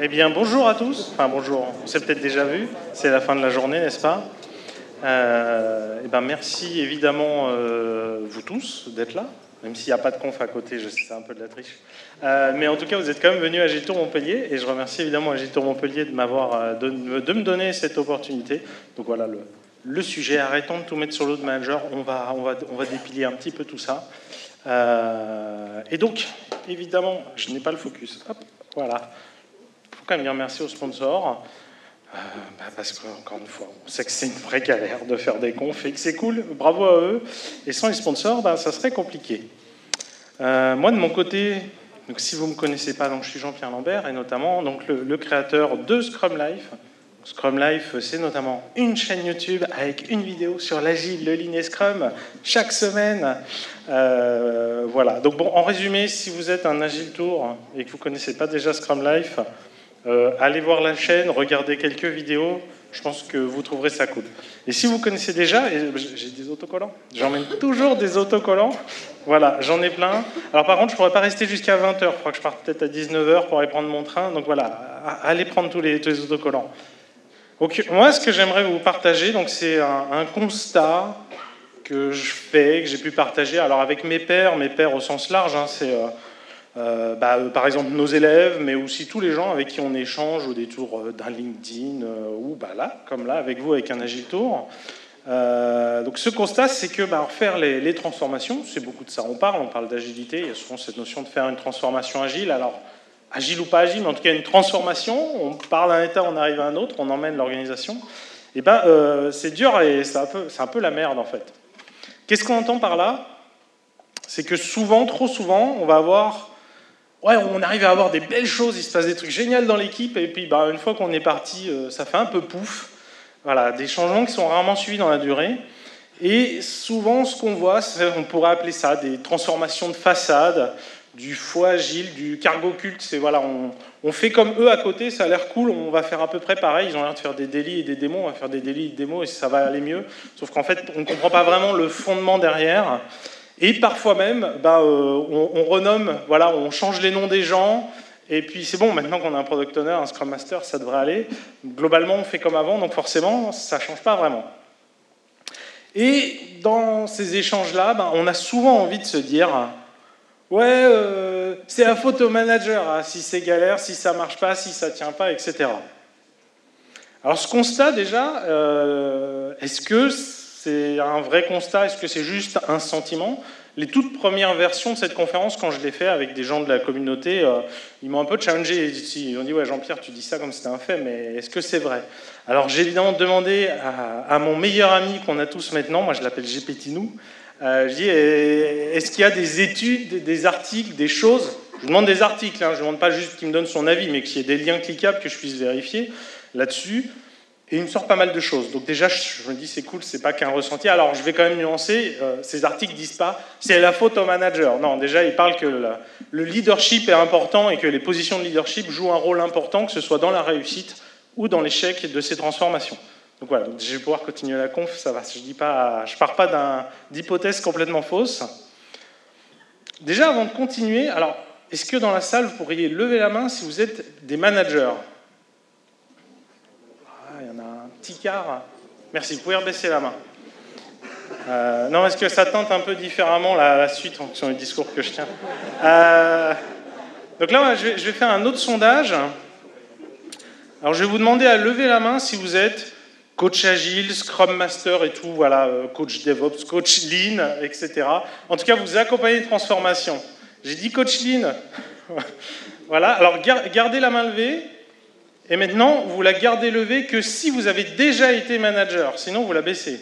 Eh bien, bonjour à tous. Enfin, bonjour, on s'est peut-être déjà vu. C'est la fin de la journée, n'est-ce pas? Eh ben, merci évidemment, vous tous, d'être là. Même s'il n'y a pas de conf à côté, je sais, c'est un peu de la triche. Mais en tout cas, vous êtes quand même venus à Agiltour Montpellier. Et je remercie évidemment Agiltour Montpellier de de me donner cette opportunité. Donc voilà le sujet. Arrêtons de tout mettre sur l'autre manager. On va dépiler un petit peu tout ça. Et donc, évidemment, je n'ai pas le focus. Hop, voilà. Quand même dire merci aux sponsors, parce qu'encore une fois, on sait que c'est une vraie galère de faire des confs et que c'est cool, bravo à eux. Et sans les sponsors, ça serait compliqué. Moi, de mon côté, donc, si vous ne me connaissez pas, donc, je suis Jean-Pierre Lambert, et notamment donc, le créateur de Scrum Life. Scrum Life, c'est notamment une chaîne YouTube avec une vidéo sur l'Agile, le Lean et Scrum, chaque semaine. Voilà. Donc, bon, en résumé, si vous êtes un Agile Tour et que vous ne connaissez pas déjà Scrum Life, allez voir la chaîne, regardez quelques vidéos, je pense que vous trouverez ça cool. Et si vous connaissez déjà, j'ai des autocollants, j'emmène toujours des autocollants, voilà, j'en ai plein. Alors par contre, je ne pourrais pas rester jusqu'à 20h, il faudra que je parte peut-être à 19h pour aller prendre mon train, donc voilà, allez prendre tous les autocollants. Donc, moi, ce que j'aimerais vous partager, c'est un constat que je fais, que j'ai pu partager, alors avec mes pairs au sens large, hein, c'est... par exemple nos élèves, mais aussi tous les gens avec qui on échange au détour d'un LinkedIn ou là, comme là, avec vous, avec un Agile Tour. Donc ce constat, c'est que faire les transformations, c'est beaucoup de ça. On parle d'agilité, il y a souvent cette notion de faire une transformation agile. Alors, agile ou pas agile, mais en tout cas une transformation, on part d'un état, on arrive à un autre, on emmène l'organisation. Et c'est dur et c'est un peu la merde en fait. Qu'est-ce qu'on entend par là? C'est que souvent, trop souvent, on va avoir... Ouais, on arrive à avoir des belles choses, il se passe des trucs géniaux dans l'équipe, et puis une fois qu'on est parti, ça fait un peu pouf. Voilà, des changements qui sont rarement suivis dans la durée. Et souvent, ce qu'on voit, on pourrait appeler ça des transformations de façade, du faux agile, du cargo culte. C'est voilà, on fait comme eux à côté, ça a l'air cool, on va faire à peu près pareil. Ils ont l'air de faire des délits et des démos, on va faire des délits et des démos et ça va aller mieux. Sauf qu'en fait, on ne comprend pas vraiment le fondement derrière. Et parfois même, on renomme, voilà, on change les noms des gens, et puis c'est bon, maintenant qu'on a un product owner, un scrum master, ça devrait aller. Globalement, on fait comme avant, donc forcément, ça ne change pas vraiment. Et dans ces échanges-là, on a souvent envie de se dire « Ouais, c'est la faute au manager, hein, si c'est galère, si ça ne marche pas, si ça ne tient pas, etc. » Alors ce constat, déjà, est-ce que c'est un vrai constat? Est-ce que c'est juste un sentiment? Les toutes premières versions de cette conférence, quand je l'ai fait avec des gens de la communauté, ils m'ont un peu challengé. Ils ont dit « Ouais, Jean-Pierre, tu dis ça comme c'était un fait, mais est-ce que c'est vrai ?» Alors j'ai évidemment demandé à mon meilleur ami qu'on a tous maintenant, moi je l'appelle GPTinou, je dis « Est-ce qu'il y a des études, des articles, des choses ?» Je demande des articles, hein, je ne demande pas juste qu'il me donne son avis, mais qu'il y ait des liens cliquables que je puisse vérifier là-dessus. Et il me sort pas mal de choses. Donc déjà, je me dis, c'est cool, c'est pas qu'un ressenti. Alors, je vais quand même nuancer. Ces articles disent pas, c'est la faute au manager. Non, déjà, ils parlent que le leadership est important et que les positions de leadership jouent un rôle important, que ce soit dans la réussite ou dans l'échec de ces transformations. Donc voilà, donc, je vais pouvoir continuer la conf, ça va. Je pars pas d'hypothèses complètement fausses. Déjà, avant de continuer, alors, est-ce que dans la salle, vous pourriez lever la main si vous êtes des managers? Il y en a un petit quart. Merci, vous pouvez rebaisser la main. Non, est-ce que ça teinte un peu différemment la suite en fonction du discours que je tiens? Donc là, je vais faire un autre sondage. Alors, je vais vous demander à lever la main si vous êtes coach agile, scrum master et tout, voilà, coach DevOps, coach lean, etc. En tout cas, vous accompagnez de transformation. J'ai dit coach lean. Voilà, alors gardez la main levée. Et maintenant, vous la gardez levée que si vous avez déjà été manager, sinon vous la baissez.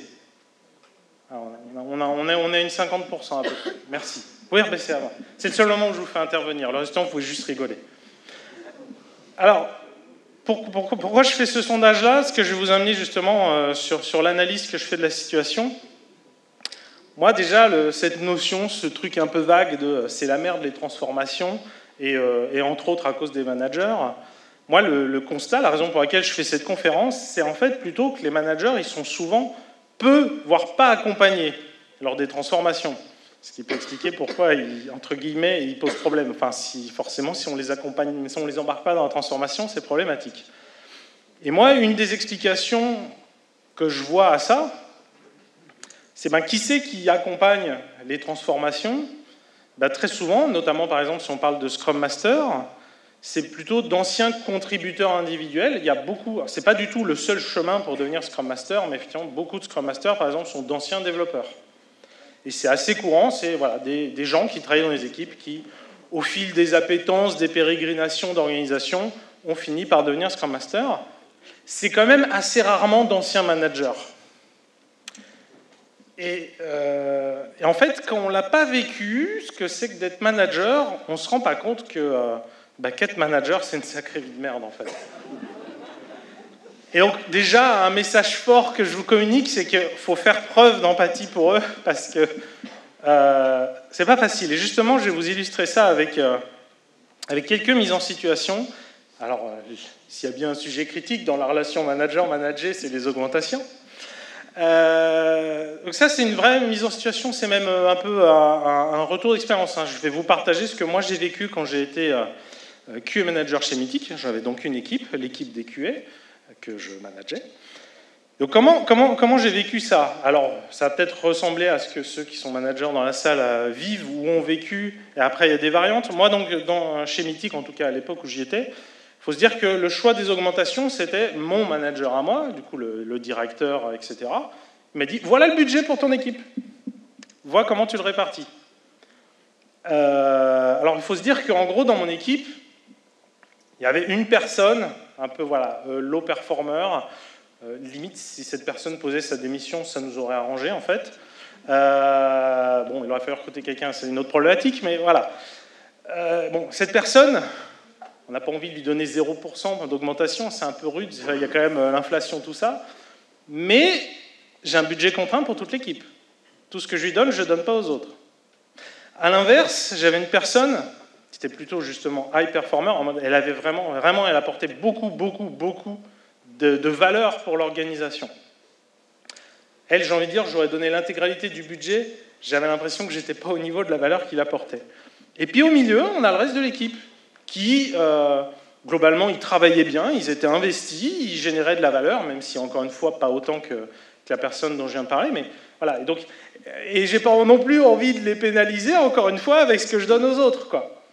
Alors, on est à une 50% à peu près. Merci. Vous pouvez rebaisser avant. C'est le seul moment où je vous fais intervenir. Le reste, vous pouvez juste rigoler. Alors, pourquoi je fais ce sondage-là? Ce que je vais vous amener justement sur l'analyse que je fais de la situation. Moi, déjà, cette notion, ce truc un peu vague de c'est la merde les transformations, et entre autres à cause des managers... Moi, le constat, la raison pour laquelle je fais cette conférence, c'est en fait plutôt que les managers, ils sont souvent peu, voire pas accompagnés lors des transformations. Ce qui peut expliquer pourquoi, entre guillemets, ils posent problème. Enfin, forcément, si on les accompagne, si on les embarque pas dans la transformation, c'est problématique. Et moi, une des explications que je vois à ça, c'est qui c'est qui accompagne les transformations? Très souvent, notamment par exemple si on parle de Scrum Master, c'est plutôt d'anciens contributeurs individuels. Il y a beaucoup, c'est pas du tout le seul chemin pour devenir Scrum Master, mais effectivement beaucoup de Scrum Masters par exemple sont d'anciens développeurs. Et c'est assez courant, c'est voilà, des gens qui travaillent dans les équipes qui, au fil des appétences, des pérégrinations d'organisation, ont fini par devenir Scrum Master. C'est quand même assez rarement d'anciens managers. Et en fait, quand on ne l'a pas vécu, ce que c'est que d'être manager, on ne se rend pas compte que qu'être manager, c'est une sacrée vie de merde, en fait. Et donc, déjà, un message fort que je vous communique, c'est qu'il faut faire preuve d'empathie pour eux, parce que c'est pas facile. Et justement, je vais vous illustrer ça avec quelques mises en situation. Alors, s'il y a bien un sujet critique dans la relation manager-manager, c'est les augmentations. Donc ça, c'est une vraie mise en situation, c'est même un peu un retour d'expérience. Je vais vous partager ce que moi j'ai vécu quand j'ai été QA manager chez Mythic. J'avais donc une équipe, l'équipe des QA, que je manageais. Donc comment j'ai vécu ça? Alors, ça va peut-être ressembler à ce que ceux qui sont managers dans la salle vivent ou ont vécu, et après il y a des variantes. Moi, donc, chez Mythic, en tout cas à l'époque où j'y étais, il faut se dire que le choix des augmentations, c'était mon manager à moi, du coup le directeur, etc. Il m'a dit, voilà le budget pour ton équipe. Vois comment tu le répartis. Alors il faut se dire qu'en gros, dans mon équipe, il y avait une personne, un peu low performer. Limite, si cette personne posait sa démission, ça nous aurait arrangé en fait. Bon, il aurait fallu recruter quelqu'un, c'est une autre problématique, mais voilà. Cette personne... On n'a pas envie de lui donner 0% d'augmentation, c'est un peu rude, il y a quand même l'inflation, tout ça. Mais j'ai un budget contraint pour toute l'équipe. Tout ce que je lui donne, je ne donne pas aux autres. À l'inverse, j'avais une personne qui était plutôt justement high performer, en mode, elle avait vraiment, elle apportait beaucoup de valeur pour l'organisation. Elle, j'ai envie de dire, j'aurais donné l'intégralité du budget, j'avais l'impression que je n'étais pas au niveau de la valeur qu'il apportait. Et puis au milieu, on a le reste de l'équipe qui, globalement, ils travaillaient bien, ils étaient investis, ils généraient de la valeur, même si, encore une fois, pas autant que la personne dont je viens de parler, mais voilà. Et j'ai pas non plus envie de les pénaliser, encore une fois, avec ce que je donne aux autres, quoi.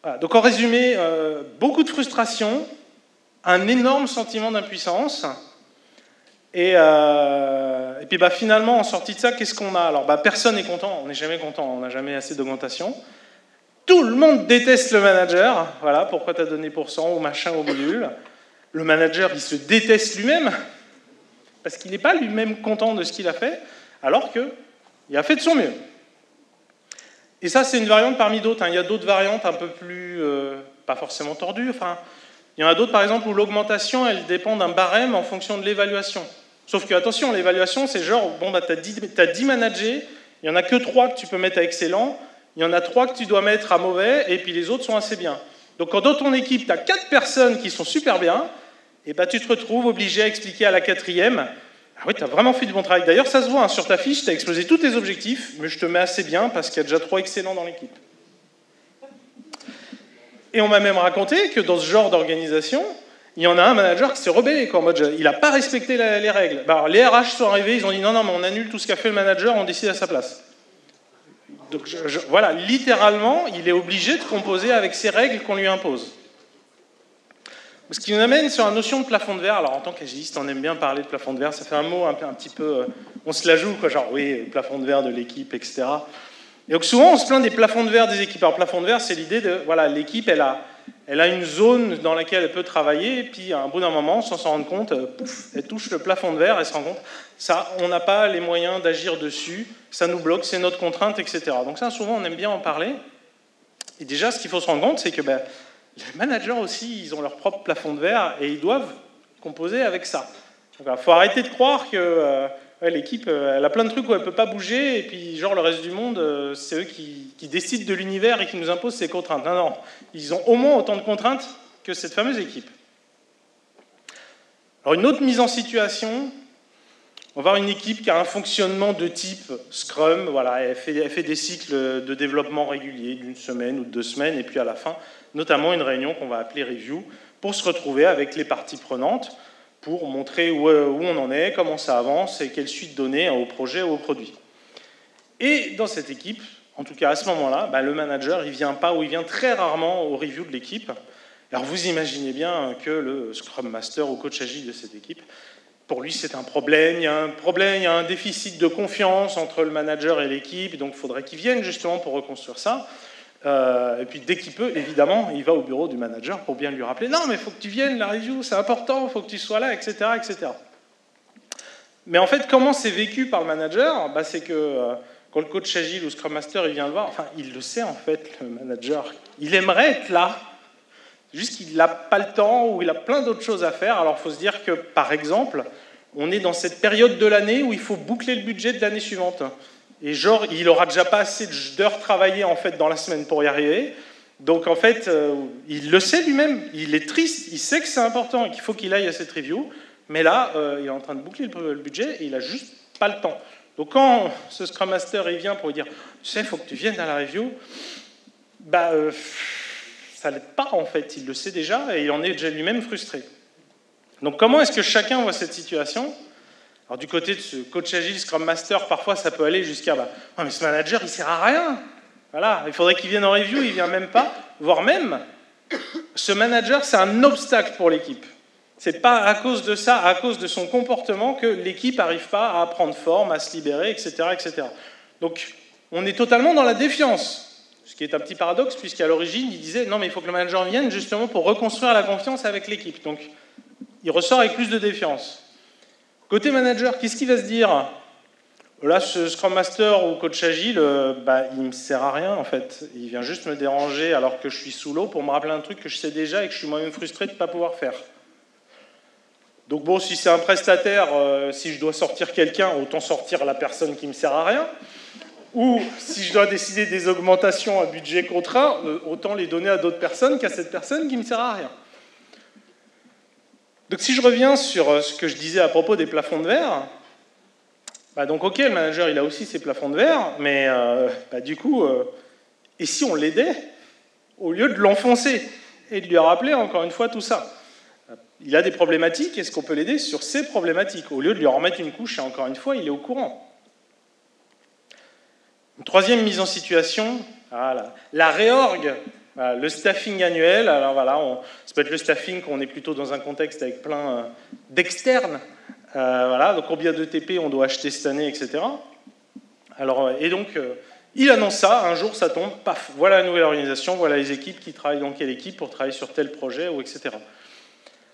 Voilà. Donc, en résumé, beaucoup de frustration, un énorme sentiment d'impuissance, et puis finalement, en sortie de ça, qu'est-ce qu'on a? Alors, personne n'est content, on n'est jamais content, on n'a jamais assez d'augmentation. Tout le monde déteste le manager. Voilà, pourquoi tu as donné pour cent ou machin ou bidule. Le manager, il se déteste lui-même parce qu'il n'est pas lui-même content de ce qu'il a fait, alors qu'il a fait de son mieux. Et ça, c'est une variante parmi d'autres. Il y a d'autres variantes un peu plus, pas forcément tordues. Enfin, il y en a d'autres, par exemple, où l'augmentation, elle dépend d'un barème en fonction de l'évaluation. Sauf que, attention, l'évaluation, c'est genre, tu as 10 managers, il n'y en a que 3 que tu peux mettre à excellent, il y en a 3 que tu dois mettre à mauvais, et puis les autres sont assez bien. Donc quand dans ton équipe, tu as 4 personnes qui sont super bien, et tu te retrouves obligé à expliquer à la 4e, ah oui, tu as vraiment fait du bon travail. D'ailleurs, ça se voit, sur ta fiche, tu as explosé tous tes objectifs, mais je te mets assez bien parce qu'il y a déjà 3 excellents dans l'équipe. Et on m'a même raconté que dans ce genre d'organisation, il y en a un manager qui s'est rebellé, quoi, en mode, il n'a pas respecté les règles. Les RH sont arrivés, ils ont dit non, mais on annule tout ce qu'a fait le manager, on décide à sa place. Donc voilà, littéralement, il est obligé de composer avec ces règles qu'on lui impose. Ce qui nous amène sur la notion de plafond de verre. Alors en tant qu'agiliste, on aime bien parler de plafond de verre, ça fait un mot un petit peu... on se la joue, quoi, genre oui, plafond de verre de l'équipe, etc. Et donc souvent, on se plaint des plafonds de verre des équipes. Alors plafond de verre, c'est l'idée de, voilà, l'équipe, elle a une zone dans laquelle elle peut travailler, et puis à un bout d'un moment, sans s'en rendre compte, pouf, elle touche le plafond de verre, elle se rend compte, ça, on n'a pas les moyens d'agir dessus, ça nous bloque, c'est notre contrainte, etc. Donc ça, souvent, on aime bien en parler. Et déjà, ce qu'il faut se rendre compte, c'est que les managers aussi, ils ont leur propre plafond de verre, et ils doivent composer avec ça. Donc il faut arrêter de croire que l'équipe, elle a plein de trucs où elle ne peut pas bouger, et puis genre le reste du monde, c'est eux qui décident de l'univers et qui nous imposent ces contraintes. Non, ils ont au moins autant de contraintes que cette fameuse équipe. Alors une autre mise en situation, On va avoir une équipe qui a un fonctionnement de type Scrum, voilà, elle fait des cycles de développement réguliers d'une semaine ou de 2 semaines, et puis à la fin, notamment une réunion qu'on va appeler review, pour se retrouver avec les parties prenantes, pour montrer où on en est, comment ça avance, et quelle suite donner au projet ou au produit. Et dans cette équipe, en tout cas à ce moment-là, le manager, il ne vient pas, ou il vient très rarement au review de l'équipe. Alors vous imaginez bien que le Scrum Master ou coach agile de cette équipe, pour lui c'est un problème, il y a un déficit de confiance entre le manager et l'équipe, donc il faudrait qu'il vienne justement pour reconstruire ça. Et puis dès qu'il peut, évidemment, il va au bureau du manager pour bien lui rappeler « Non, mais il faut que tu viennes, la review, c'est important, il faut que tu sois là, etc. etc. » Mais en fait, comment c'est vécu par le manager? C'est que quand le coach agile ou Scrum Master il vient le voir, enfin, il le sait en fait, le manager, il aimerait être là, juste qu'il n'a pas le temps ou il a plein d'autres choses à faire. Alors il faut se dire que, par exemple, on est dans cette période de l'année où il faut boucler le budget de l'année suivante. Et genre, il n'aura déjà pas assez d'heures travaillées en fait, dans la semaine pour y arriver. Donc en fait, il le sait lui-même, il est triste, il sait que c'est important et qu'il faut qu'il aille à cette review, mais là, il est en train de boucler le budget et il n'a juste pas le temps. Donc quand ce Scrum Master il vient pour lui dire « Tu sais, il faut que tu viennes à la review », ça ne l'aide pas en fait, il le sait déjà et il en est déjà lui-même frustré. Donc comment est-ce que chacun voit cette situation? Alors du côté de ce coach agile, Scrum Master, parfois ça peut aller jusqu'à « mais ce manager, il ne sert à rien !» Voilà, il faudrait qu'il vienne en review, il ne vient même pas, voire même, ce manager, c'est un obstacle pour l'équipe. C'est pas à cause de ça, à cause de son comportement, que l'équipe n'arrive pas à prendre forme, à se libérer, etc., etc. Donc, on est totalement dans la défiance, ce qui est un petit paradoxe, puisqu'à l'origine, il disait « Non, mais il faut que le manager vienne justement pour reconstruire la confiance avec l'équipe. » Donc, il ressort avec plus de défiance. Côté manager, qu'est-ce qu'il va se dire? Là, ce Scrum Master ou coach agile, il ne me sert à rien, en fait. Il vient juste me déranger alors que je suis sous l'eau pour me rappeler un truc que je sais déjà et que je suis moi-même frustré de ne pas pouvoir faire. Donc bon, si c'est un prestataire, si je dois sortir quelqu'un, autant sortir la personne qui ne me sert à rien. Ou si je dois décider des augmentations à budget contraint, autant les donner à d'autres personnes qu'à cette personne qui ne me sert à rien. Donc si je reviens sur ce que je disais à propos des plafonds de verre, donc ok, le manager il a aussi ses plafonds de verre, mais du coup, et si on l'aidait, au lieu de l'enfoncer et de lui rappeler encore une fois tout ça? Il a des problématiques, est-ce qu'on peut l'aider sur ces problématiques? Au lieu de lui en remettre une couche, et encore une fois, il est au courant. Une troisième mise en situation, voilà, la réorg, voilà, le staffing annuel. Alors voilà, ça peut être le staffing qu'on est plutôt dans un contexte avec plein d'externes. Voilà, donc combien de TP on doit acheter cette année, etc. Alors, et donc, il annonce ça, un jour ça tombe, paf, voilà la nouvelle organisation, voilà les équipes qui travaillent dans quelle équipe pour travailler sur tel projet, ou etc.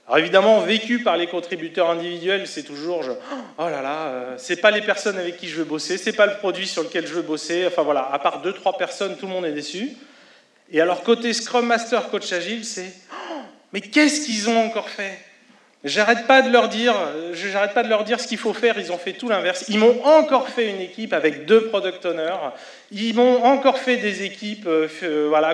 Alors évidemment, vécu par les contributeurs individuels, c'est toujours oh là là, c'est pas les personnes avec qui je veux bosser, c'est pas le produit sur lequel je veux bosser, enfin voilà, à part 2-3 personnes, tout le monde est déçu. Et alors côté Scrum Master, Coach Agile, c'est mais qu'est-ce qu'ils ont encore fait? J'arrête pas de leur dire ce qu'il faut faire, ils ont fait tout l'inverse. Ils m'ont encore fait une équipe avec 2 product owners, ils m'ont encore fait des équipes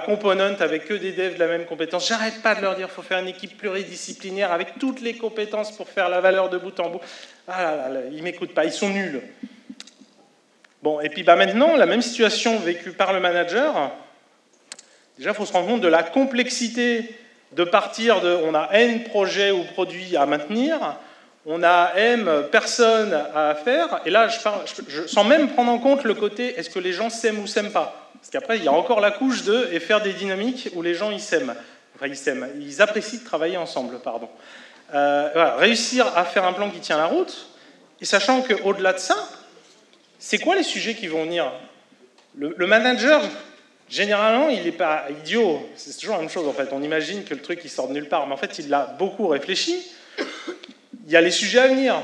component avec que des devs de la même compétence. J'arrête pas de leur dire qu'il faut faire une équipe pluridisciplinaire avec toutes les compétences pour faire la valeur de bout en bout. Ah là là, ils m'écoutent pas, ils sont nuls. Bon, et puis maintenant, la même situation vécue par le manager, déjà il faut se rendre compte de la complexité de partir de, on a N projets ou produits à maintenir, on a M personnes à faire, et là, sans même prendre en compte le côté, est-ce que les gens s'aiment ou s'aiment pas? Parce qu'après, il y a encore la couche de, et faire des dynamiques où les gens, ils s'aiment. Enfin, ils apprécient de travailler ensemble, pardon. Voilà, réussir à faire un plan qui tient la route, et sachant qu'au-delà de ça, c'est quoi les sujets qui vont venir? Le manager... Généralement, il n'est pas idiot. C'est toujours la même chose, en fait. On imagine que le truc, il sort de nulle part. Mais en fait, il l'a beaucoup réfléchi. Il y a les sujets à venir.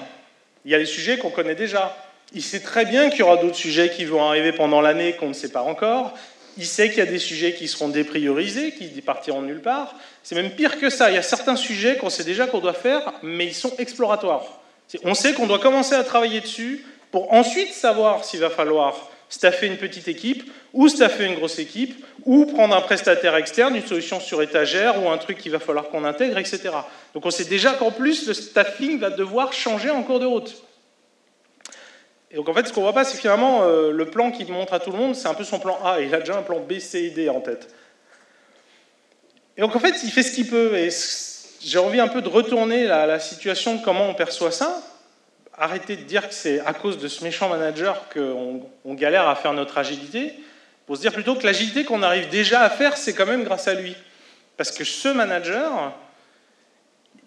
Il y a les sujets qu'on connaît déjà. Il sait très bien qu'il y aura d'autres sujets qui vont arriver pendant l'année qu'on ne sait pas encore. Il sait qu'il y a des sujets qui seront dépriorisés, qui partiront de nulle part. C'est même pire que ça. Il y a certains sujets qu'on sait déjà qu'on doit faire, mais ils sont exploratoires. On sait qu'on doit commencer à travailler dessus pour ensuite savoir s'il va falloir staffer une petite équipe, ou staffer une grosse équipe, ou prendre un prestataire externe, une solution sur étagère, ou un truc qu'il va falloir qu'on intègre, etc. Donc on sait déjà qu'en plus, le staffing va devoir changer en cours de route. Et donc en fait, ce qu'on ne voit pas, c'est que finalement, le plan qu'il montre à tout le monde, c'est un peu son plan A, et il a déjà un plan B, C et D en tête. Et donc en fait, il fait ce qu'il peut, et j'ai envie un peu de retourner la situation de comment on perçoit ça, arrêter de dire que c'est à cause de ce méchant manager qu'on galère à faire notre agilité, pour se dire plutôt que l'agilité qu'on arrive déjà à faire, c'est quand même grâce à lui. Parce que ce manager,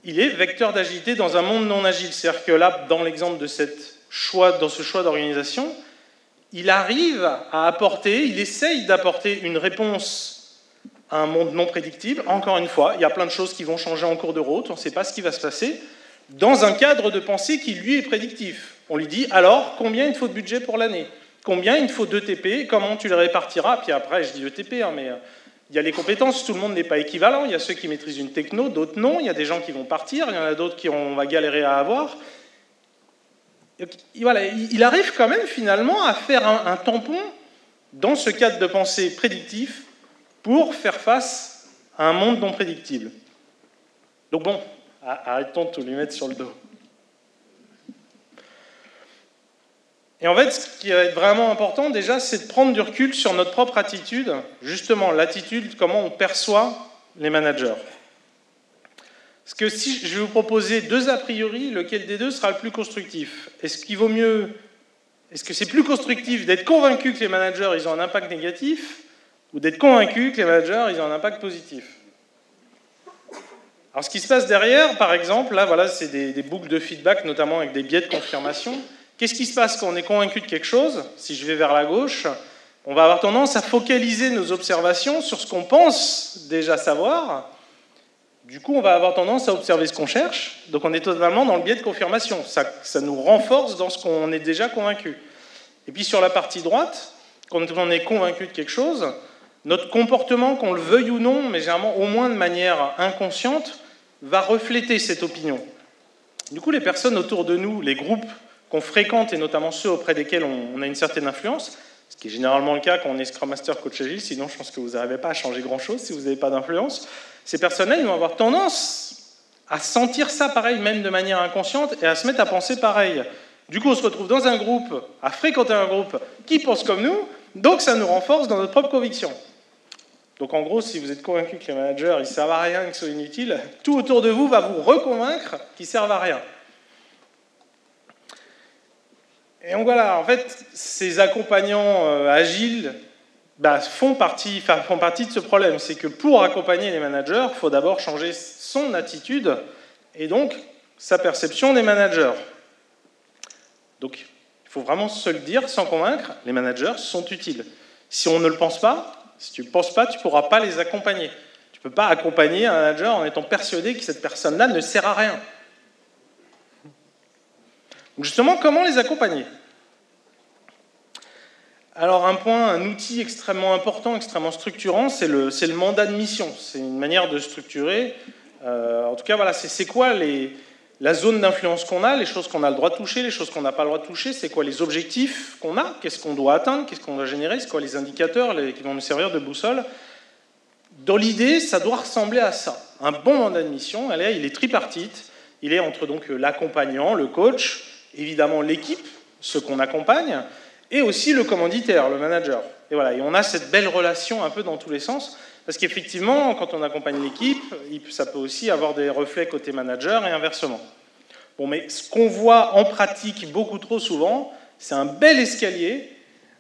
il est vecteur d'agilité dans un monde non agile. C'est-à-dire que là, dans l'exemple de ce choix d'organisation, il arrive à apporter, il essaye d'apporter une réponse à un monde non prédictible. Encore une fois, il y a plein de choses qui vont changer en cours de route, on ne sait pas ce qui va se passer, dans un cadre de pensée qui, lui, est prédictif. On lui dit, alors, combien il te faut de budget pour l'année? Combien il te faut d'ETP? Comment tu les répartiras? Puis après, je dis ETP, mais il y a les compétences, tout le monde n'est pas équivalent. Il y a ceux qui maîtrisent une techno, d'autres non. Il y a des gens qui vont partir, il y en a d'autres qu'on va galérer à avoir. Et voilà, il arrive quand même, finalement, à faire un tampon dans ce cadre de pensée prédictif pour faire face à un monde non prédictible. Donc bon, arrêtons de tout lui mettre sur le dos. Et en fait, ce qui va être vraiment important, déjà, c'est de prendre du recul sur notre propre attitude, justement, l'attitude, comment on perçoit les managers. Parce que si je vais vous proposer deux a priori, lequel des deux sera le plus constructif? Est-ce qu'il vaut mieux... Est-ce que c'est plus constructif d'être convaincu que les managers, ils ont un impact négatif, ou d'être convaincu que les managers, ils ont un impact positif? Alors, ce qui se passe derrière, par exemple, là, voilà, c'est des boucles de feedback, notamment avec des biais de confirmation. Qu'est-ce qui se passe quand on est convaincu de quelque chose? Si je vais vers la gauche, on va avoir tendance à focaliser nos observations sur ce qu'on pense déjà savoir. Du coup, on va avoir tendance à observer ce qu'on cherche. Donc, on est totalement dans le biais de confirmation. Ça nous renforce dans ce qu'on est déjà convaincu. Et puis, sur la partie droite, quand on est convaincu de quelque chose, notre comportement, qu'on le veuille ou non, mais généralement au moins de manière inconsciente, va refléter cette opinion. Du coup, les personnes autour de nous, les groupes qu'on fréquente, et notamment ceux auprès desquels on a une certaine influence, ce qui est généralement le cas quand on est Scrum Master, Coach Agile, sinon je pense que vous n'arrivez pas à changer grand-chose si vous n'avez pas d'influence, ces personnes-là, ils vont avoir tendance à sentir ça pareil, même de manière inconsciente, et à se mettre à penser pareil. Du coup, on se retrouve dans un groupe, à fréquenter un groupe qui pense comme nous, donc ça nous renforce dans notre propre conviction. Donc en gros, si vous êtes convaincu que les managers ils ne servent à rien, qu'ils sont inutiles, tout autour de vous va vous reconvaincre qu'ils ne servent à rien. Et donc voilà, en fait, ces accompagnants agiles font partie de ce problème. C'est que pour accompagner les managers, il faut d'abord changer son attitude et donc sa perception des managers. Donc il faut vraiment se le dire sans convaincre, les managers sont utiles. Si on ne le pense pas, si tu ne penses pas, tu ne pourras pas les accompagner. Tu ne peux pas accompagner un manager en étant persuadé que cette personne-là ne sert à rien. Donc justement, comment les accompagner? Alors un outil extrêmement important, extrêmement structurant, c'est le mandat de mission. C'est une manière de structurer. En tout cas, voilà, c'est quoi la zone d'influence qu'on a, les choses qu'on a le droit de toucher, les choses qu'on n'a pas le droit de toucher, c'est quoi les objectifs qu'on a, qu'est-ce qu'on doit atteindre, qu'est-ce qu'on doit générer, c'est quoi les indicateurs qui vont nous servir de boussole. Dans l'idée, ça doit ressembler à ça. Un bon mandat de mission, il est tripartite. Il est entre donc l'accompagnant, le coach, évidemment l'équipe, ceux qu'on accompagne, et aussi le commanditaire, le manager. Et voilà, et on a cette belle relation un peu dans tous les sens, parce qu'effectivement, quand on accompagne l'équipe, ça peut aussi avoir des reflets côté manager et inversement. Bon, mais ce qu'on voit en pratique beaucoup trop souvent, c'est un bel escalier.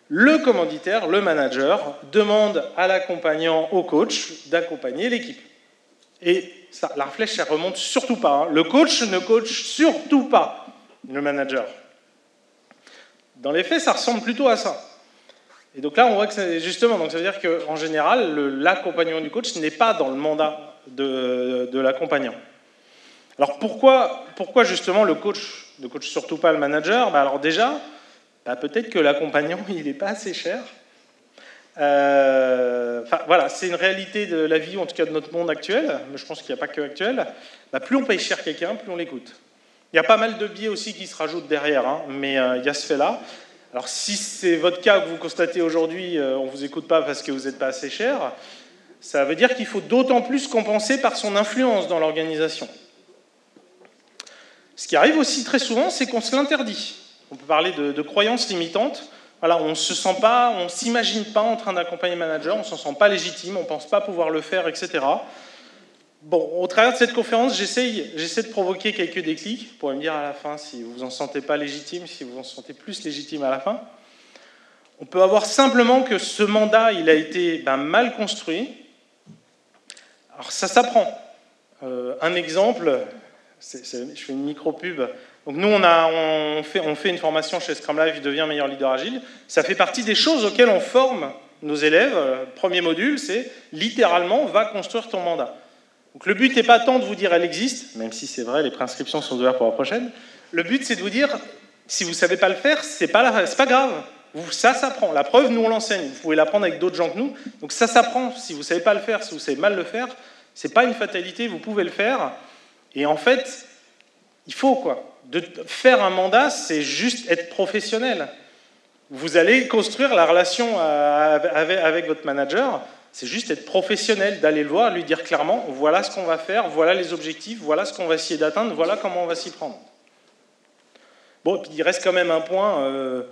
Le commanditaire, le manager, demande à l'accompagnant, au coach, d'accompagner l'équipe. Et ça, la flèche, ça remonte surtout pas. Le coach ne coach surtout pas le manager. Dans les faits, ça ressemble plutôt à ça. Et donc là, on voit que c'est justement, donc ça veut dire qu'en général, l'accompagnement du coach n'est pas dans le mandat de l'accompagnant. Alors pourquoi justement le coach ne coach surtout pas le manager? Alors déjà, peut-être que l'accompagnant, il n'est pas assez cher. Voilà, c'est une réalité de la vie, en tout cas de notre monde actuel, mais je pense qu'il n'y a pas que actuel. Plus on paye cher quelqu'un, plus on l'écoute. Il y a pas mal de biais aussi qui se rajoutent derrière, mais il y a ce fait-là. Alors si c'est votre cas que vous constatez aujourd'hui, on ne vous écoute pas parce que vous n'êtes pas assez cher, ça veut dire qu'il faut d'autant plus compenser par son influence dans l'organisation. Ce qui arrive aussi très souvent, c'est qu'on se l'interdit. On peut parler de croyances limitantes. Voilà, on ne se sent pas, on ne s'imagine pas en train d'accompagner le manager, on ne se sent pas légitime, on ne pense pas pouvoir le faire, etc. Bon, au travers de cette conférence, j'essaie de provoquer quelques déclics. Vous pourrez me dire à la fin si vous ne vous en sentez pas légitime, si vous en sentez plus légitime à la fin. On peut avoir simplement que ce mandat, il a été mal construit. Alors ça s'apprend. Un exemple, je fais une micro-pub. Donc nous, on fait une formation chez Scrum Life, Deviens meilleur leader agile. Ça fait partie des choses auxquelles on forme nos élèves. Premier module, c'est littéralement, va construire ton mandat. Donc le but n'est pas tant de vous dire elle existe, même si c'est vrai, les préinscriptions sont ouvertes pour la prochaine. Le but, c'est de vous dire, si vous ne savez pas le faire, c'est pas grave. Ça s'apprend. La preuve, nous, on l'enseigne. Vous pouvez l'apprendre avec d'autres gens que nous. Donc ça s'apprend. Si vous ne savez pas le faire, si vous savez mal le faire, ce n'est pas une fatalité, vous pouvez le faire. Et en fait, il faut quoi. De faire un mandat, c'est juste être professionnel. Vous allez construire la relation avec votre manager, c'est juste être professionnel, d'aller le voir, lui dire clairement, voilà ce qu'on va faire, voilà les objectifs, voilà ce qu'on va essayer d'atteindre, voilà comment on va s'y prendre. Bon, puis il reste quand même un point,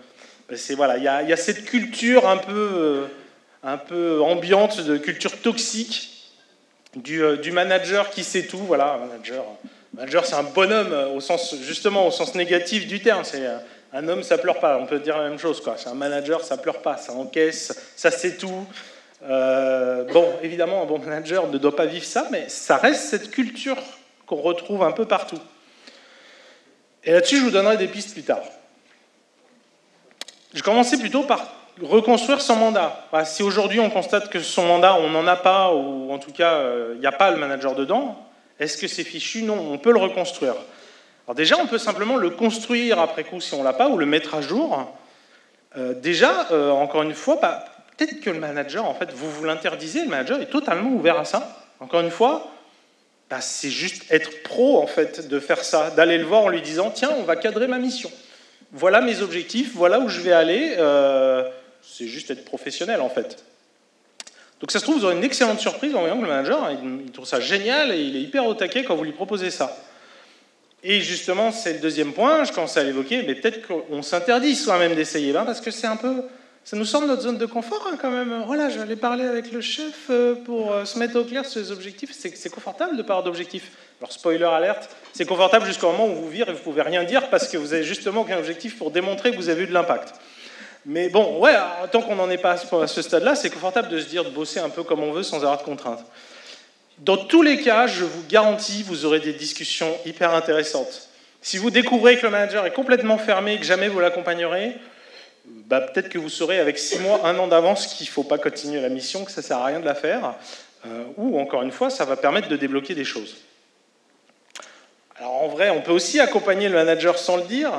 il y a cette culture un peu ambiante, de culture toxique du manager qui sait tout, voilà, manager, c'est un bonhomme au sens négatif du terme. C'est un homme, ça pleure pas. On peut dire la même chose, quoi. C'est un manager, ça pleure pas, ça encaisse, ça sait tout. Bon, évidemment, un bon manager ne doit pas vivre ça, mais ça reste cette culture qu'on retrouve un peu partout. Et là-dessus, je vous donnerai des pistes plus tard. Je commençais plutôt par reconstruire son mandat. Enfin, si aujourd'hui on constate que son mandat, on n'en a pas, ou en tout cas, il n'y a pas le manager dedans, est-ce que c'est fichu? Non, on peut le reconstruire. Alors déjà, on peut simplement le construire après coup si on ne l'a pas, ou le mettre à jour. Encore une fois, peut-être que le manager, en fait, vous l'interdisez, le manager est totalement ouvert à ça. Encore une fois, c'est juste être pro, en fait, de faire ça, d'aller le voir en lui disant « Tiens, on va cadrer ma mission. Voilà mes objectifs, voilà où je vais aller. C'est juste être professionnel, en fait. » Donc ça se trouve, vous aurez une excellente surprise en voyant que le manager, il trouve ça génial et il est hyper au taquet quand vous lui proposez ça. Et justement, c'est le deuxième point, je commence à l'évoquer, mais peut-être qu'on s'interdit soi-même d'essayer, parce que c'est un peu... Ça nous sort de notre zone de confort, quand même. Voilà, je vais aller parler avec le chef pour se mettre au clair sur les objectifs. C'est confortable de parler d'objectifs. Alors, spoiler alerte, c'est confortable jusqu'au moment où vous vire et vous ne pouvez rien dire parce que vous avez justement aucun objectif pour démontrer que vous avez eu de l'impact. Mais bon, ouais, tant qu'on n'en est pas à ce stade-là, c'est confortable de se dire de bosser un peu comme on veut sans avoir de contraintes. Dans tous les cas, je vous garantis, vous aurez des discussions hyper intéressantes. Si vous découvrez que le manager est complètement fermé et que jamais vous l'accompagnerez, peut-être que vous saurez avec 6 mois, 1 an d'avance qu'il ne faut pas continuer la mission, que ça ne sert à rien de la faire, ou encore une fois, ça va permettre de débloquer des choses. Alors en vrai, on peut aussi accompagner le manager sans le dire,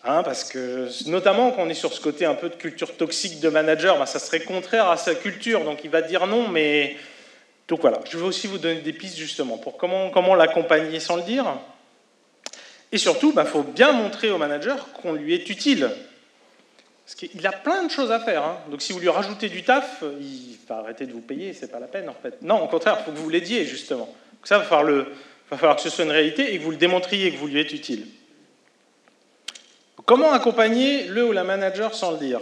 parce que notamment quand on est sur ce côté un peu de culture toxique de manager, ça serait contraire à sa culture, donc il va dire non, mais... Donc voilà, je vais aussi vous donner des pistes justement pour comment l'accompagner sans le dire. Et surtout, faut bien montrer au manager qu'on lui est utile. Parce qu'il a plein de choses à faire. Donc si vous lui rajoutez du taf, il va arrêter de vous payer, c'est pas la peine en fait. Non, au contraire, il faut que vous l'aidiez justement. Donc ça, il va falloir que ce soit une réalité et que vous le démontriez que vous lui êtes utile. Comment accompagner le ou la manager sans le dire?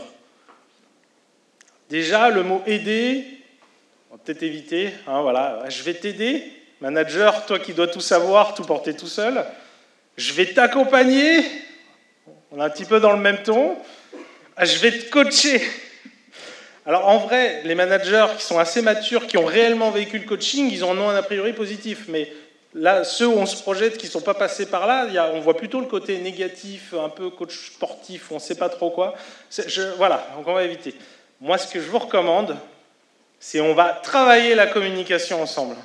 Déjà, le mot aider, on va peut-être éviter. Voilà. Je vais t'aider, manager, toi qui dois tout savoir, tout porter tout seul. Je vais t'accompagner, on est un petit peu dans le même ton. Je vais te coacher. Alors en vrai, les managers qui sont assez matures, qui ont réellement vécu le coaching, ils en ont un a priori positif. Mais là, ceux où on se projette, qui ne sont pas passés par là, on voit plutôt le côté négatif, un peu coach sportif, on ne sait pas trop quoi. Voilà, donc on va éviter. Moi, ce que je vous recommande, c'est on va travailler la communication ensemble.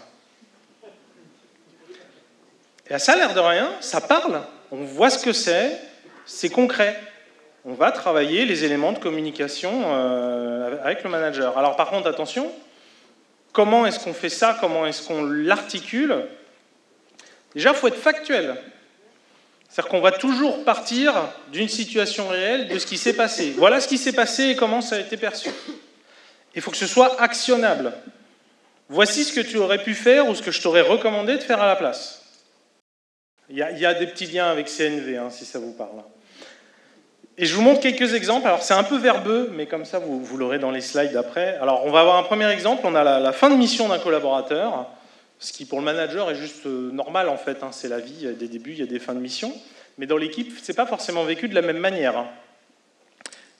Et ça a l'air de rien, ça parle, on voit ce que c'est concret. On va travailler les éléments de communication avec le manager. Alors par contre, attention, comment est-ce qu'on fait ça? Comment est-ce qu'on l'articule? Déjà, il faut être factuel. C'est-à-dire qu'on va toujours partir d'une situation réelle, de ce qui s'est passé. Voilà ce qui s'est passé et comment ça a été perçu. Il faut que ce soit actionnable. Voici ce que tu aurais pu faire ou ce que je t'aurais recommandé de faire à la place. Il y a des petits liens avec CNV, hein, si ça vous parle. Et je vous montre quelques exemples. Alors, c'est un peu verbeux, mais comme ça, vous l'aurez dans les slides après. Alors, on va avoir un premier exemple. On a la fin de mission d'un collaborateur, ce qui, pour le manager, est juste normal, en fait. Hein. C'est la vie, il y a des débuts, il y a des fins de mission. Mais dans l'équipe, ce n'est pas forcément vécu de la même manière. Hein.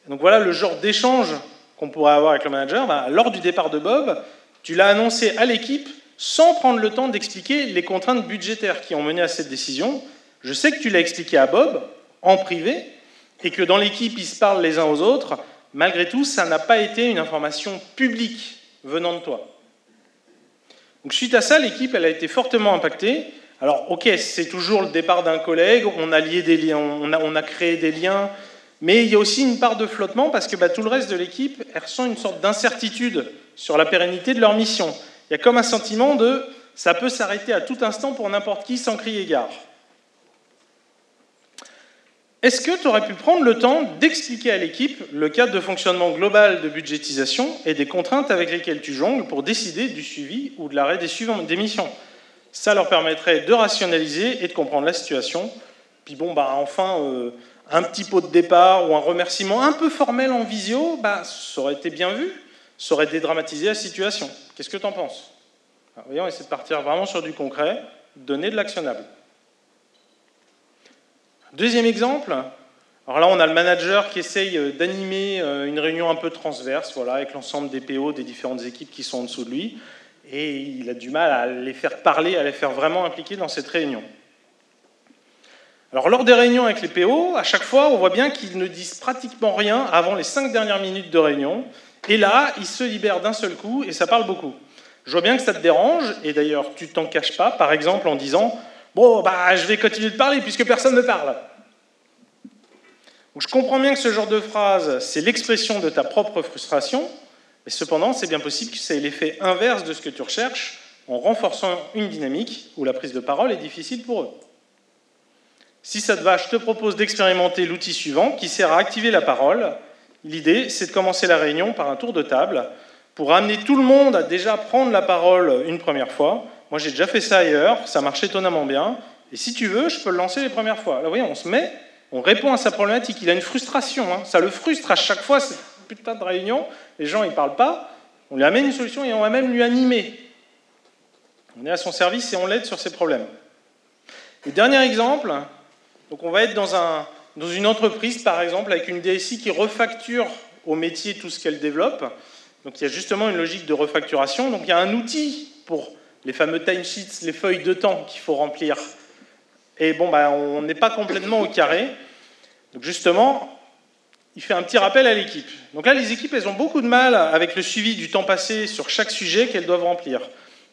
Donc, voilà le genre d'échange qu'on pourrait avoir avec le manager. Ben, lors du départ de Bob, tu l'as annoncé à l'équipe sans prendre le temps d'expliquer les contraintes budgétaires qui ont mené à cette décision. Je sais que tu l'as expliqué à Bob, en privé, et que dans l'équipe, ils se parlent les uns aux autres. Malgré tout, ça n'a pas été une information publique venant de toi. Donc, suite à ça, l'équipe elle a été fortement impactée. Alors, ok, c'est toujours le départ d'un collègue, on a lié des liens, on a créé des liens, mais il y a aussi une part de flottement parce que tout le reste de l'équipe elle ressent une sorte d'incertitude sur la pérennité de leur mission. Il y a comme un sentiment de « ça peut s'arrêter à tout instant pour n'importe qui sans crier gare ». Est-ce que tu aurais pu prendre le temps d'expliquer à l'équipe le cadre de fonctionnement global de budgétisation et des contraintes avec lesquelles tu jongles pour décider du suivi ou de l'arrêt des missions? Ça leur permettrait de rationaliser et de comprendre la situation. Puis bon, enfin, un petit pot de départ ou un remerciement un peu formel en visio, ça aurait été bien vu, ça aurait dédramatisé la situation. Qu'est-ce que tu en penses? Alors, voyons, on essaie de partir vraiment sur du concret, donner de l'actionnable. Deuxième exemple, alors là on a le manager qui essaye d'animer une réunion un peu transverse, voilà, avec l'ensemble des PO des différentes équipes qui sont en dessous de lui, et il a du mal à les faire parler, à les faire vraiment impliquer dans cette réunion. Alors lors des réunions avec les PO, à chaque fois on voit bien qu'ils ne disent pratiquement rien avant les 5 dernières minutes de réunion, et là ils se libèrent d'un seul coup et ça parle beaucoup. Je vois bien que ça te dérange, et d'ailleurs tu t'en caches pas, par exemple en disant « Bon, je vais continuer de parler puisque personne ne parle ». Donc, je comprends bien que ce genre de phrase, c'est l'expression de ta propre frustration, mais cependant, c'est bien possible que ça ait l'effet inverse de ce que tu recherches en renforçant une dynamique où la prise de parole est difficile pour eux. Si ça te va, je te propose d'expérimenter l'outil suivant qui sert à activer la parole. L'idée, c'est de commencer la réunion par un tour de table pour amener tout le monde à déjà prendre la parole une première fois. Moi, j'ai déjà fait ça ailleurs, ça marche étonnamment bien. Et si tu veux, je peux le lancer les premières fois. Là, vous voyez, on se met, on répond à sa problématique. Il a une frustration, hein. Ça le frustre à chaque fois, cette putain de réunion. Les gens, ils ne parlent pas. On lui amène une solution et on va même lui animer. On est à son service et on l'aide sur ses problèmes. Et dernier exemple, donc on va être dans une entreprise, par exemple, avec une DSI qui refacture au métier tout ce qu'elle développe. Donc il y a justement une logique de refacturation. Donc il y a un outil pour les fameux timesheets, les feuilles de temps qu'il faut remplir. Et bon, on n'est pas complètement au carré. Donc justement, il fait un petit rappel à l'équipe. Donc là, les équipes, elles ont beaucoup de mal avec le suivi du temps passé sur chaque sujet qu'elles doivent remplir.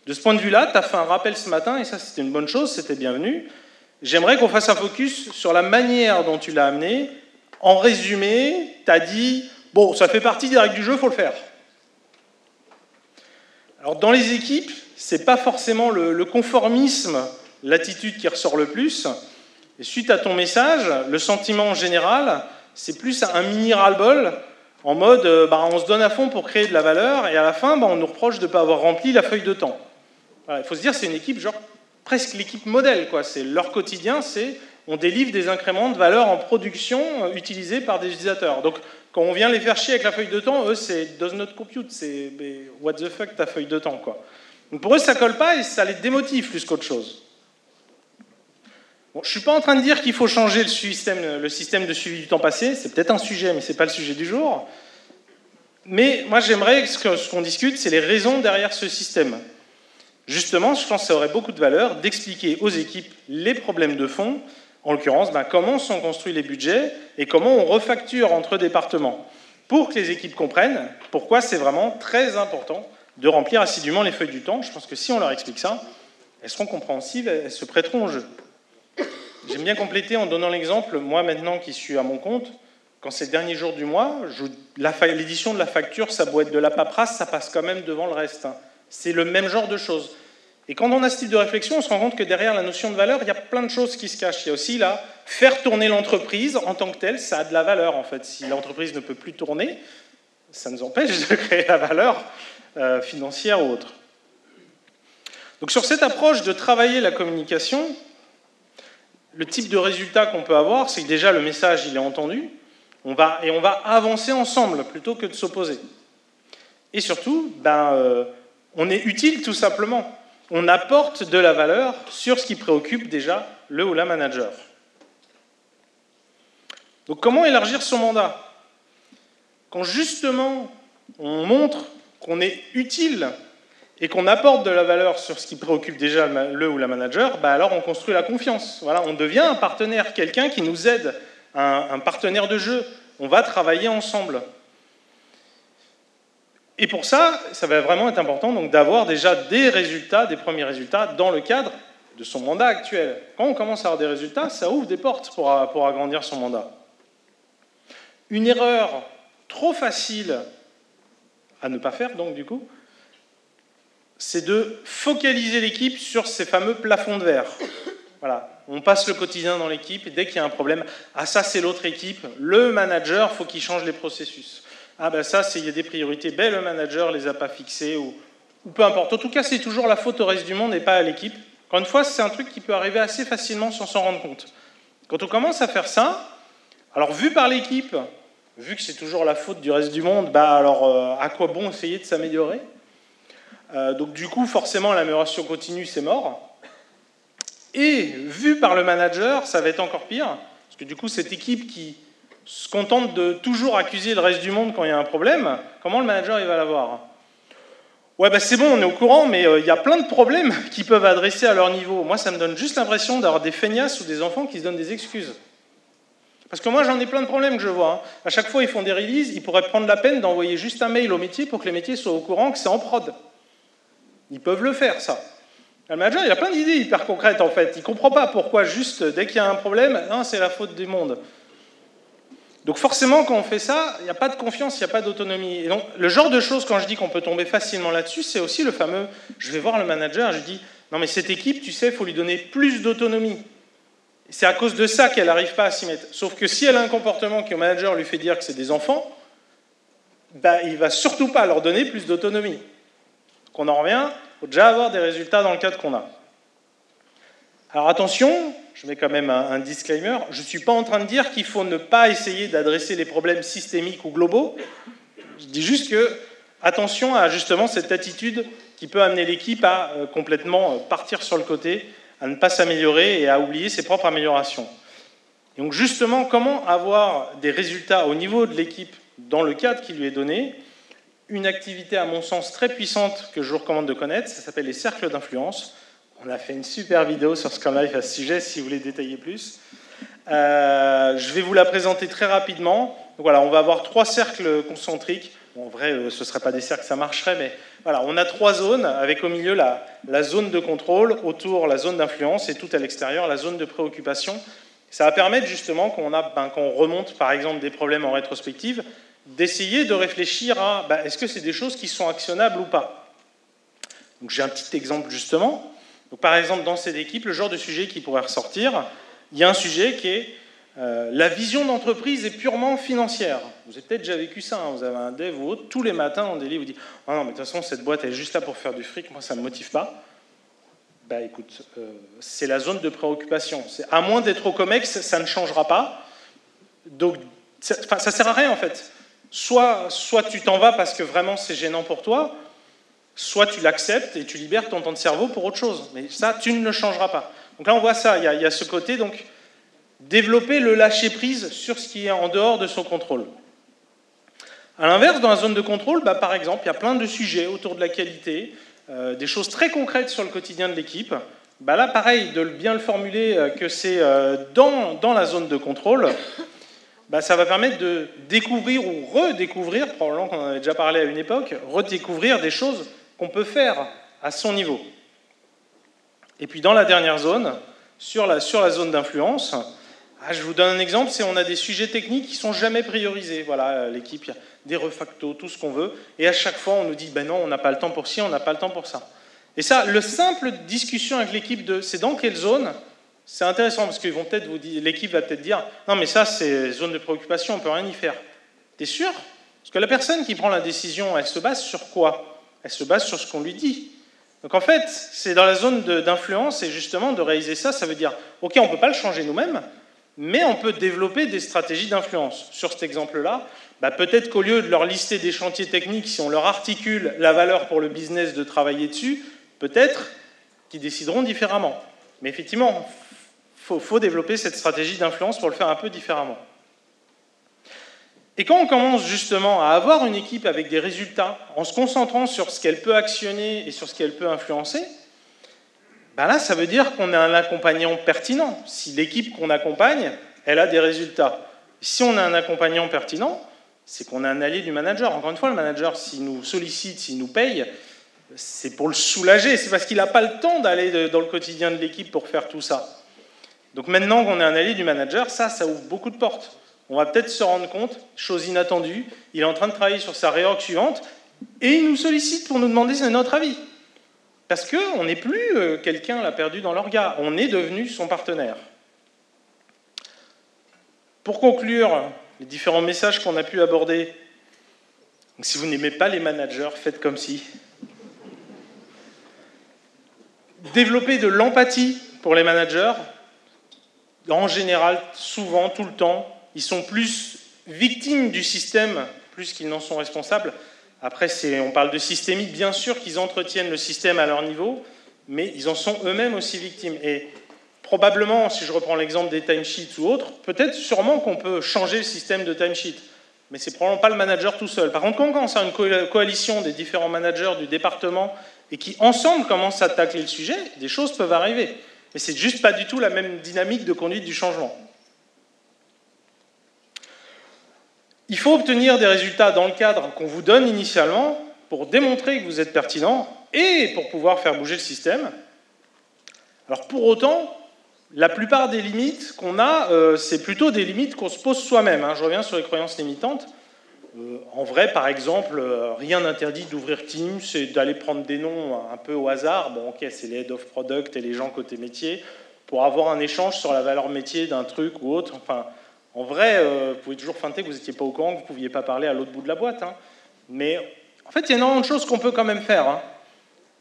De ce point de vue-là, tu as fait un rappel ce matin, et ça, c'était une bonne chose, c'était bienvenu. J'aimerais qu'on fasse un focus sur la manière dont tu l'as amené. En résumé, tu as dit, bon, ça fait partie des règles du jeu, il faut le faire. Alors, dans les équipes, ce n'est pas forcément le conformisme, l'attitude qui ressort le plus. Et suite à ton message, le sentiment général, c'est plus un mini ras-le-bol, en mode, on se donne à fond pour créer de la valeur, et à la fin, on nous reproche de ne pas avoir rempli la feuille de temps. Voilà, il faut se dire, c'est une équipe, genre, presque l'équipe modèle, quoi. C'est leur quotidien, on délivre des incréments de valeur en production utilisés par des utilisateurs. Donc, quand on vient les faire chier avec la feuille de temps, eux, c'est does not compute, c'est what the fuck ta feuille de temps, quoi. Donc pour eux, ça colle pas et ça les démotive plus qu'autre chose. Bon, je suis pas en train de dire qu'il faut changer le système de suivi du temps passé, c'est peut-être un sujet, mais c'est pas le sujet du jour. Mais moi, j'aimerais que ce qu'on discute, c'est les raisons derrière ce système. Justement, je pense que ça aurait beaucoup de valeur d'expliquer aux équipes les problèmes de fond, en l'occurrence, comment sont construits les budgets et comment on refacture entre départements, pour que les équipes comprennent pourquoi c'est vraiment très important de remplir assidûment les feuilles du temps. Je pense que si on leur explique ça, elles seront compréhensives, elles se prêteront au jeu. J'aime bien compléter en donnant l'exemple, moi maintenant qui suis à mon compte, quand c'est le dernier jour du mois, l'édition de la facture, ça doit être de la paperasse, ça passe quand même devant le reste. C'est le même genre de choses. Et quand on a ce type de réflexion, on se rend compte que derrière la notion de valeur, il y a plein de choses qui se cachent. Il y a aussi là, faire tourner l'entreprise en tant que telle, ça a de la valeur en fait. Si l'entreprise ne peut plus tourner, ça nous empêche de créer la valeur financière ou autre. Donc sur cette approche de travailler la communication, le type de résultat qu'on peut avoir, c'est que déjà le message il est entendu, on va avancer ensemble plutôt que de s'opposer. Et surtout, on est utile tout simplement. On apporte de la valeur sur ce qui préoccupe déjà le ou la manager. Donc comment élargir son mandat? Quand justement on montre qu'on est utile et qu'on apporte de la valeur sur ce qui préoccupe déjà le ou la manager, alors on construit la confiance. Voilà, on devient un partenaire, quelqu'un qui nous aide, un partenaire de jeu. On va travailler ensemble. Et pour ça, ça va vraiment être important donc d'avoir déjà des résultats, des premiers résultats dans le cadre de son mandat actuel. Quand on commence à avoir des résultats, ça ouvre des portes pour agrandir son mandat. Une erreur trop facile à ne pas faire, donc du coup, c'est de focaliser l'équipe sur ces fameux plafonds de verre. Voilà, on passe le quotidien dans l'équipe et dès qu'il y a un problème, ça c'est l'autre équipe, le manager, il faut qu'il change les processus. Ça, il y a des priorités, le manager les a pas fixées, ou peu importe. En tout cas, c'est toujours la faute au reste du monde et pas à l'équipe. Encore une fois, c'est un truc qui peut arriver assez facilement sans s'en rendre compte. Quand on commence à faire ça, alors vu par l'équipe, vu que c'est toujours la faute du reste du monde, à quoi bon essayer de s'améliorer? Donc du coup, forcément, l'amélioration continue, c'est mort. Et vu par le manager, ça va être encore pire, parce que du coup, cette équipe qui se contente de toujours accuser le reste du monde quand il y a un problème, comment le manager il va l'avoir? Ouais, c'est bon, on est au courant, mais il y a plein de problèmes qu'ils peuvent adresser à leur niveau. Moi, ça me donne juste l'impression d'avoir des feignasses ou des enfants qui se donnent des excuses. Parce que moi, j'en ai plein de problèmes que je vois. À chaque fois, ils font des releases, ils pourraient prendre la peine d'envoyer juste un mail au métier pour que les métiers soient au courant que c'est en prod. Ils peuvent le faire, ça. Le manager, il a plein d'idées hyper concrètes, en fait. Il ne comprend pas pourquoi, juste, dès qu'il y a un problème, non, c'est la faute du monde. Donc forcément, quand on fait ça, il n'y a pas de confiance, il n'y a pas d'autonomie. Et donc, le genre de choses, quand je dis qu'on peut tomber facilement là-dessus, c'est aussi le fameux, je vais voir le manager, je dis, non mais cette équipe, tu sais, il faut lui donner plus d'autonomie. C'est à cause de ça qu'elle n'arrive pas à s'y mettre. Sauf que si elle a un comportement que le manager lui fait dire que c'est des enfants, il ne va surtout pas leur donner plus d'autonomie. Donc on en revient, il faut déjà avoir des résultats dans le cadre qu'on a. Alors attention, je mets quand même un disclaimer, je ne suis pas en train de dire qu'il faut ne pas essayer d'adresser les problèmes systémiques ou globaux. Je dis juste que, attention à justement cette attitude qui peut amener l'équipe à complètement partir sur le côté, à ne pas s'améliorer et à oublier ses propres améliorations. Et donc justement, comment avoir des résultats au niveau de l'équipe dans le cadre qui lui est donné? Une activité à mon sens très puissante que je vous recommande de connaître, ça s'appelle les cercles d'influence. On a fait une super vidéo sur Scrum Life à ce sujet, si vous voulez détailler plus. Je vais vous la présenter très rapidement. Donc voilà, on va avoir 3 cercles concentriques. Bon, en vrai, ce ne seraient pas des cercles, ça marcherait, mais voilà, on a 3 zones, avec au milieu la zone de contrôle, autour la zone d'influence, et tout à l'extérieur la zone de préoccupation. Ça va permettre justement, quand on remonte par exemple des problèmes en rétrospective, d'essayer de réfléchir à est-ce que c'est des choses qui sont actionnables ou pas. Donc j'ai un petit exemple justement. Donc, par exemple, dans cette équipe, le genre de sujet qui pourrait ressortir, il y a un sujet qui est la vision d'entreprise est purement financière. Vous avez peut-être déjà vécu ça, vous avez un dev ou autre, tous les matins dans des livres, vous dites « non, mais de toute façon, cette boîte elle est juste là pour faire du fric, moi ça ne me motive pas ». Écoute, c'est la zone de préoccupation. À moins d'être au COMEX, ça ne changera pas. Donc, ça ne sert à rien en fait. Soit tu t'en vas parce que vraiment c'est gênant pour toi, soit tu l'acceptes et tu libères ton temps de cerveau pour autre chose. Mais ça, tu ne le changeras pas. Donc là, on voit ça, il y a ce côté, donc, développer le lâcher-prise sur ce qui est en dehors de son contrôle. À l'inverse, dans la zone de contrôle, par exemple, il y a plein de sujets autour de la qualité, des choses très concrètes sur le quotidien de l'équipe. Là, pareil, de bien le formuler que c'est dans la zone de contrôle, ça va permettre de découvrir ou redécouvrir, probablement qu'on en avait déjà parlé à une époque, redécouvrir des choses qu'on peut faire à son niveau. Et puis dans la dernière zone, sur la zone d'influence, je vous donne un exemple, c'est on a des sujets techniques qui ne sont jamais priorisés. Voilà, l'équipe, il y a des refactos, tout ce qu'on veut, et à chaque fois on nous dit non, on n'a pas le temps pour ci, on n'a pas le temps pour ça. Et ça, le simple discussion avec l'équipe de c'est dans quelle zone, c'est intéressant parce qu'ils vont peut-être vous dire, l'équipe va peut-être dire non mais ça c'est zone de préoccupation, on peut rien y faire. T'es sûr? Parce que la personne qui prend la décision, elle se base sur quoi? Elle se base sur ce qu'on lui dit. Donc en fait, c'est dans la zone d'influence, et justement, de réaliser ça, ça veut dire, ok, on ne peut pas le changer nous-mêmes, mais on peut développer des stratégies d'influence. Sur cet exemple-là, peut-être qu'au lieu de leur lister des chantiers techniques, si on leur articule la valeur pour le business de travailler dessus, peut-être qu'ils décideront différemment. Mais effectivement, il faut développer cette stratégie d'influence pour le faire un peu différemment. Et quand on commence justement à avoir une équipe avec des résultats, en se concentrant sur ce qu'elle peut actionner et sur ce qu'elle peut influencer, là, ça veut dire qu'on a un accompagnant pertinent. Si l'équipe qu'on accompagne, elle a des résultats. Si on a un accompagnant pertinent, c'est qu'on a un allié du manager. Encore une fois, le manager, s'il nous sollicite, s'il nous paye, c'est pour le soulager. C'est parce qu'il n'a pas le temps d'aller dans le quotidien de l'équipe pour faire tout ça. Donc maintenant qu'on est un allié du manager, ça ouvre beaucoup de portes. On va peut-être se rendre compte, chose inattendue, il est en train de travailler sur sa réorg suivante, et il nous sollicite pour nous demander notre avis. Parce qu'on n'est plus quelqu'un l'a perdu dans l'orga, on est devenu son partenaire. Pour conclure, les différents messages qu'on a pu aborder, donc si vous n'aimez pas les managers, faites comme si. Développer de l'empathie pour les managers, en général, souvent, tout le temps, ils sont plus victimes du système, plus qu'ils n'en sont responsables. Après, on parle de systémique, bien sûr qu'ils entretiennent le système à leur niveau, mais ils en sont eux-mêmes aussi victimes. Et probablement, si je reprends l'exemple des timesheets ou autres, peut-être sûrement qu'on peut changer le système de timesheet, mais c'est probablement pas le manager tout seul. Par contre, quand on commence à une coalition des différents managers du département et qui, ensemble, commencent à tacler le sujet, des choses peuvent arriver. Mais c'est juste pas du tout la même dynamique de conduite du changement. Il faut obtenir des résultats dans le cadre qu'on vous donne initialement pour démontrer que vous êtes pertinent et pour pouvoir faire bouger le système. Alors pour autant, la plupart des limites qu'on a, c'est plutôt des limites qu'on se pose soi-même. Je reviens sur les croyances limitantes. En vrai, par exemple, rien n'interdit d'ouvrir Teams et d'aller prendre des noms un peu au hasard. Bon, ok, c'est les head of product et les gens côté métier, pour avoir un échange sur la valeur métier d'un truc ou autre. Enfin, en vrai, vous pouvez toujours feinter que vous n'étiez pas au courant, que vous ne pouviez pas parler à l'autre bout de la boîte. Mais en fait, il y a énormément de choses qu'on peut quand même faire.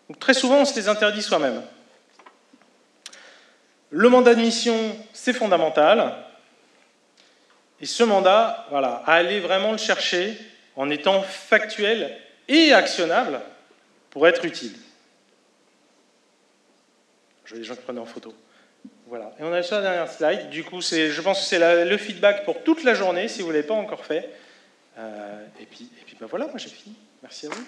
Donc, très souvent, on se les interdit soi-même. Le mandat de mission, c'est fondamental. Et ce mandat, voilà, à aller vraiment le chercher en étant factuel et actionnable pour être utile. Je vois des gens qui prenaient en photo. Voilà. Et on a sur la dernière slide. Du coup, je pense que c'est le feedback pour toute la journée, si vous ne l'avez pas encore fait. Et puis voilà, moi j'ai fini. Merci à vous.